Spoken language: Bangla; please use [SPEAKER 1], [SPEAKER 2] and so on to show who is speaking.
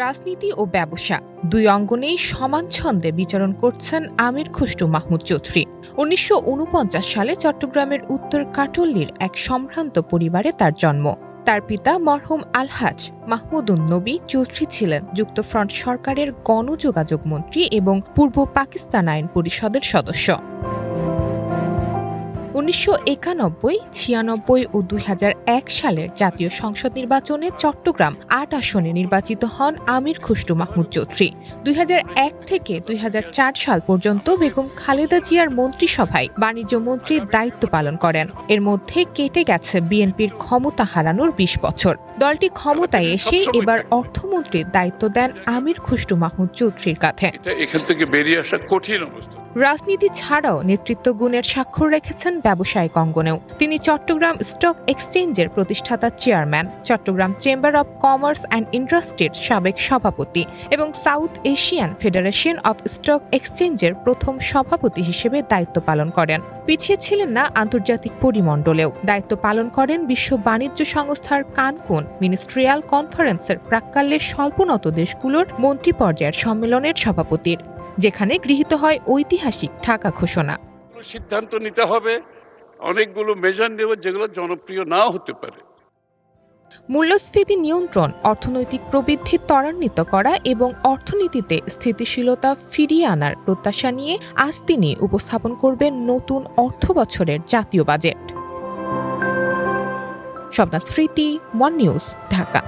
[SPEAKER 1] রাজনীতি ও ব্যবসা দুই অঙ্গনেই সমান ছন্দে বিচরণ করছেন আমির খুসরু মাহমুদ চৌধুরী। ১৯৪৯ সালে চট্টগ্রামের উত্তর কাটল্লির এক সম্ভ্রান্ত পরিবারে তার জন্ম। তার পিতা মরহুম আলহাজ মাহমুদুন নবী চৌধুরী ছিলেন যুক্তফ্রন্ট সরকারের গণযোগাযোগ মন্ত্রী এবং পূর্ব পাকিস্তান আইন পরিষদের সদস্য। ১৯৯১, ৯৬ ও ২০০১ সালের জাতীয় সংসদ নির্বাচনে চট্টগ্রাম ৮ আসনে নির্বাচিত হন আমির খুসরু মাহমুদ চৌধুরী। ২০০১ থেকে ২০০৪ সাল পর্যন্ত বেগম খালেদা জিয়ার মন্ত্রিসভায় বাণিজ্য মন্ত্রীর দায়িত্ব পালন করেন। এর মধ্যে কেটে গেছে বিএনপির ক্ষমতা হারানোর ২০ বছর। দলটি ক্ষমতায় এসে এবার অর্থমন্ত্রীর দায়িত্ব দেন আমির খুসরু মাহমুদ চৌধুরীর কাঁধে।
[SPEAKER 2] এখান থেকে বেরিয়ে আসা কঠিন অবস্থা।
[SPEAKER 1] রাজনীতি ছাড়াও নেতৃত্ব গুণের স্বাক্ষর রেখেছেন ব্যবসায়িক অঙ্গনেও। তিনি চট্টগ্রাম স্টক এক্সচেঞ্জের প্রতিষ্ঠাতা chairman, Chattogram Chamber of Commerce and ইন্ডাস্ট্রির সাবেক সভাপতি এবং South Asian Federation of Stock এক্সচেঞ্জের প্রথম সভাপতি হিসেবে দায়িত্ব পালন করেন। পিছিয়ে ছিলেন না আন্তর্জাতিক পরিমণ্ডলেও। দায়িত্ব পালন করেন বিশ্ব বাণিজ্য সংস্থার কানকুন মিনিস্ট্রিয়াল কনফারেন্সের প্রাক্কালে স্বল্পোন্নত দেশগুলোর মন্ত্রী পর্যায়ের সম্মেলনের সভাপতির, যেখানে গৃহীত হয় ঐতিহাসিক ঢাকা ঘোষণা।
[SPEAKER 2] সিদ্ধান্ত নিতে হবে, অনেকগুলো মেজার নেব যেগুলো জনপ্রিয় নাও হতে পারে।
[SPEAKER 1] মূল্যস্ফীতি নিয়ন্ত্রণ, অর্থনৈতিক প্রবৃদ্ধি ত্বরান্বিত করা এবং অর্থনীতিতে স্থিতিশীলতা ফিরিয়ে আনার প্রত্যাশা নিয়ে আজ তিনি উপস্থাপন করবেন নতুন অর্থবছরের জাতীয় বাজেট। শবনাথ স্মৃতি, ওয়ান নিউজ, ঢাকা।